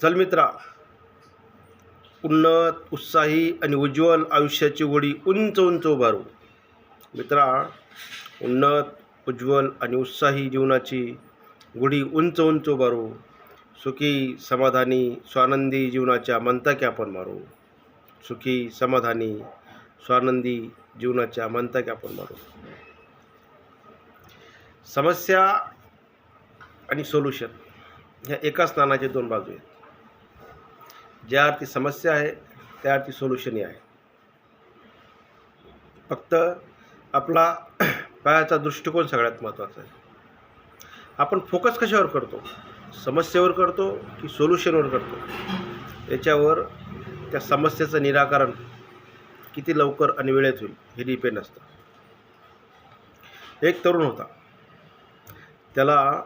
चल मित्रा, उन्नत, उत्साही आणि उज्ज्वल आयुष्याची गोडी उंच उंच उभारू. मित्रा, उन्नत, उज्ज्वल आणि उत्साही जीवनाची गुढी उंच उंच उभारू. सुखी, समाधानी, स्वानंदी जीवनाच्या मंताक्या आपण मारू. सुखी, समाधानी, स्वानंदी जीवनाच्या मंताक्या आपण मारू. समस्या आणि सोल्युशन ह्या एकाच नाण्याचे दोन बाजू आहेत. ज्या अर्थी समस्या आहे त्या अर्थी सोल्युशनही आहे. फक्त आपला पायाचा दृष्टिकोन सगळ्यात महत्त्वाचा आहे. आपण फोकस कशावर करतो? समस्येवर करतो की सोल्युशनवर करतो? याच्यावर त्या समस्येचं निराकरण किती लवकर आणि वेळेत होईल हे डिपेंड असतं. एक तरुण होता, त्याला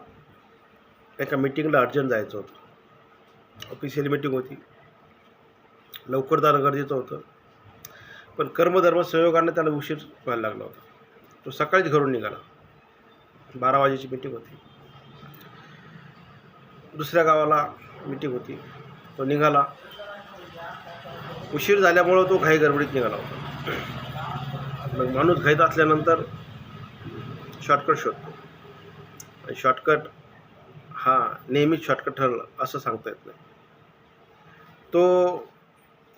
एका मीटिंगला अर्जंट जायचं होतं. ऑफिशियल मीटिंग होती, लवकर जाणं गरजेचं होतं. पण कर्मधर्म संयोगाने त्याला उशीर व्हायला लागला होता. तो सकाळीच घरून निघाला. 12 वाजेची मीटिंग होती. दुसऱ्या गावाला मीटिंग होती. तो निघाला. उशीर झाल्यामुळं तो घाई गडबडीत निघाला होता. मग माणूस घाईत असल्यानंतर शॉर्टकट शोधतो. आणि शॉर्टकट हा नेहमीच शॉर्टकट ठरलं असं सांगता येत नाही. तो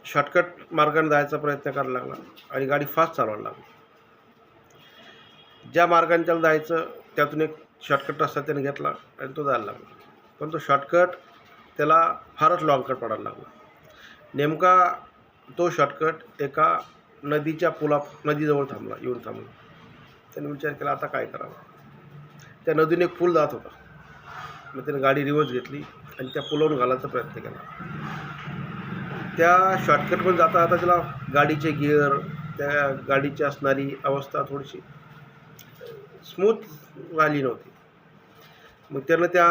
शॉर्टकट मार्गाने जायचा प्रयत्न करायला लागला आणि गाडी फास्ट चालवायला लागली. ज्या मार्गाने त्याला जायचं त्यातून एक शॉर्टकट रस्ता त्याने घेतला आणि तो जायला लागला. पण तो शॉर्टकट त्याला फारच लॉंग कट पडायला लागला. नेमका तो शॉर्टकट एका नदीच्या नदीजवळ येऊन थांबला. त्याने विचार केला, आता काय करावं. त्या नदीने एक पूल जात होता. मग त्याने गाडी रिव्हर्स घेतली आणि त्या पुलावरून घालायचा प्रयत्न केला. त्या शॉर्टकटमध्ये जाता जाता त्याला गाडीचे गिअर, त्या गाडीची असणारी अवस्था थोडीशी स्मूथ झाली नव्हती. मग त्यानं त्या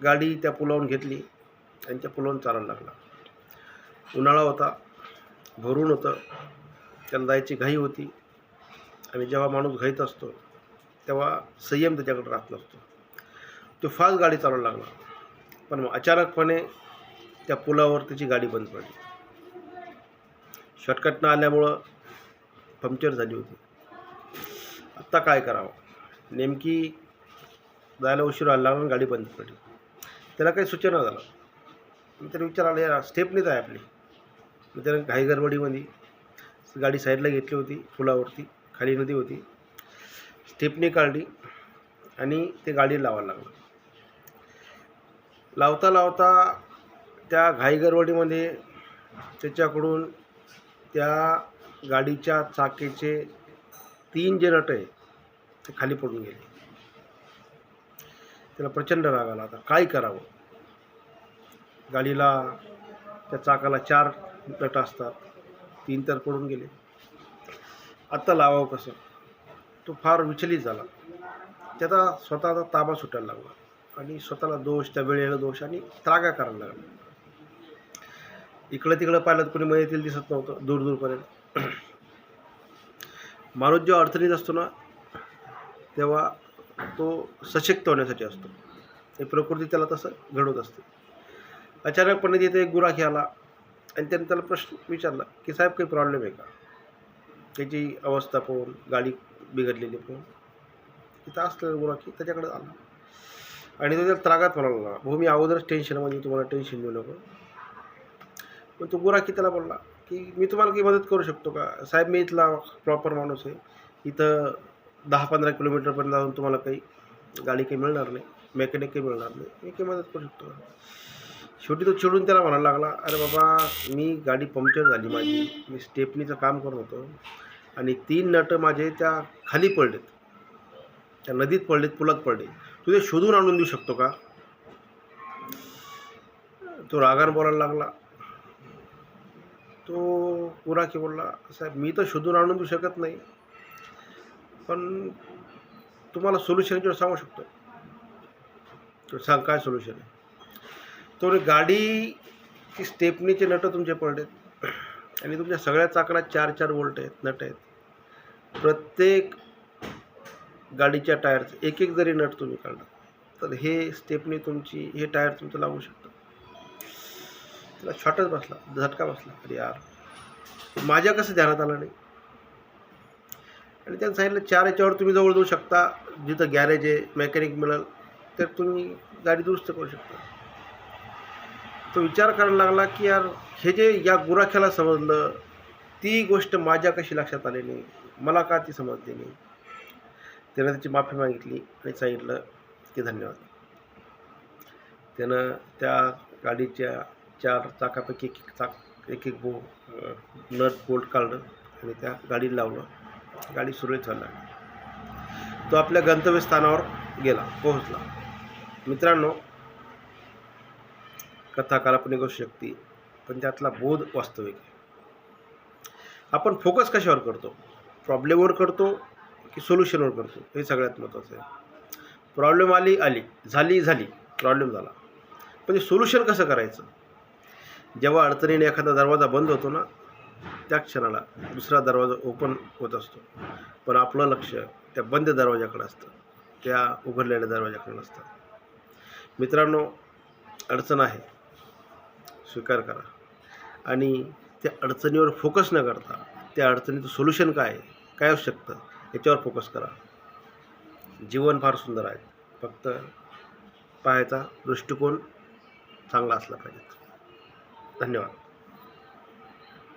गाडी त्या पुलावरून घेतली आणि त्या पुलावरून चालायला लागला. उन्हाळा होता, भरून होतं, त्याला जायची घाई होती. आणि जेव्हा माणूस घाईत असतो तेव्हा संयम त्याच्याकडे राहत नसतो. तो फास्ट गाडी चालवायला लागला. पण मग अचानकपणे त्या पुलावर त्याची गाडी बंद पडली. शॉर्टकट न आल्यामुळं पंक्चर झाली होती. आत्ता काय करावं? नेमकी जायला उशीर व्हायला लागला आणि गाडी बंद पडली. त्याला काही सूचना झालं. मग त्याला विचार आला, यार स्टेपनीच आहे आपली. मग त्याने घाई गडबडीमध्ये गाडी साईडला घेतली होती. पुलावरती खाली नदी होती. स्टेपनी काढली आणि ते गाडी लावायला लागलं. लावता लावता त्या घाई गडबडीमध्ये त्याच्याकडून त्या गाडीच्या चाकेचे 3 जे नट आहे ते खाली पडून गेले. त्याला प्रचंड राग आला. आता काय करावं? गाडीला त्या चाकाला 4 नट असतात, 3 तर पडून गेले. आत्ता लावावं कसं? तो फार विचलित झाला. त्याचा स्वतःचा ताबा सुटायला लागला आणि स्वतःला दोष, त्या वेळेला दोष आणि त्रागा करायला लागला. इकडं तिकडं पाहिलं कोणी मदतीला दिसत नव्हतं दूरपर्यंत. माणूस जेव्हा अडचणीत असतो ना तेव्हा तो सशक्त होण्यासाठी असतो. हे प्रकृती त्याला तसं घडवत असते. अचानकपणे तिथे एक गुराखी आला आणि त्याने त्याला प्रश्न विचारला की, साहेब काही प्रॉब्लेम आहे का? त्याची अवस्था पाहून, गाडी बिघडलेली पाहून तिथं असलेला गुराखी त्याच्याकडे आला आणि तो त्याला त्रागात म्हणायला लागला, भाऊ मी अगोदरच टेन्शनमध्ये, तुम्हाला टेन्शन देऊ नको. पण तो गुराखी त्याला बोलला की, मी तुम्हाला काही मदत करू शकतो का? साहेब मी इथला प्रॉपर माणूस आहे. इथं 10-15 किलोमीटरपर्यंत जाऊन तुम्हाला काही गाडी काही मिळणार नाही, मेकॅनिक काही मिळणार नाही, मी काही मदत करू शकतो का? शेवटी तो चिडून त्याला म्हणायला लागला, अरे बाबा मी गाडी पंक्चर झाली माझी, मी स्टेपनीचं काम करत होतो आणि 3 नट माझे त्या खाली पडलेत, त्या नदीत पडलेत, पुलात पडले, तू ते शोधून आणून देऊ शकतो का? तो रागाने बोलायला लागला. तो गुराखी बोलला, साहेब मी तर शोधून आणून देऊ शकत नाही, पण तुम्हाला सोल्युशन सांगू शकतो. तो सांग काय सोल्युशन आहे? तो गाडीची स्टेपनीचे नट तुमचे पडलेत आणि तुमच्या सगळ्या चाकाला 4-4 बोल्ट आहेत, नट आहेत. प्रत्येक गाडीच्या टायरचं एक जरी नट तुम्ही काढला तर हे स्टेपनी तुमची, हे टायर तुमचं लागू शकतं. त्याला शॉर्टच बसला, झटका बसला. अरे यार, माझ्या कसं ध्यानात आलं नाही. आणि त्यांनी सांगितलं 4 याच्यावर तुम्ही जवळ जाऊ शकता, जिथं गॅरेज आहे, मेकॅनिक मिळेल, तर तुम्ही गाडी दुरुस्त करू शकता. तो विचार करायला लागला की यार, हे जे या गुराख्याला समजलं, ती गोष्ट माझ्या कशी लक्षात आली नाही, मला का ती समजली नाही. त्यानं त्याची माफी मागितली आणि सांगितलं की धन्यवाद. त्यानं त्या गाडीच्या 4 चाकापैकी एक नट बोल्ट काढलं आणि त्या गाडीला लावलं. गाडी सुरळीत चालू लागली. तो आपल्या गंतव्यस्थानावर गेला, पोहोचला. मित्रांनो, कथा काल्पनिक असू शकते, पण त्यातला बोध वास्तविक आहे. आपण फोकस कशावर करतो? प्रॉब्लेमवर करतो की सोल्युशनवर करतो? हे सगळ्यात महत्त्वाचं आहे. प्रॉब्लेम झाली, प्रॉब्लेम झाला, पण ते सोल्युशन कसं करायचं? जेव्हा अडचणीने एखादा दरवाजा बंद होतो ना, त्या क्षणाला दुसरा दरवाजा ओपन होत असतो, पण आपलं लक्ष त्या बंद दरवाजाकडे असतं, त्या उघडलेल्या दरवाजाकडे नसतं. मित्रांनो, अडचण आहे, स्वीकार करा आणि त्या अडचणीवर फोकस न करता त्या अडचणीचं सोल्युशन काय असू शकतं याच्यावर फोकस करा. जीवन फार सुंदर आहे, फक्त पाहायचा दृष्टिकोन चांगला असला पाहिजे. धन्यवाद.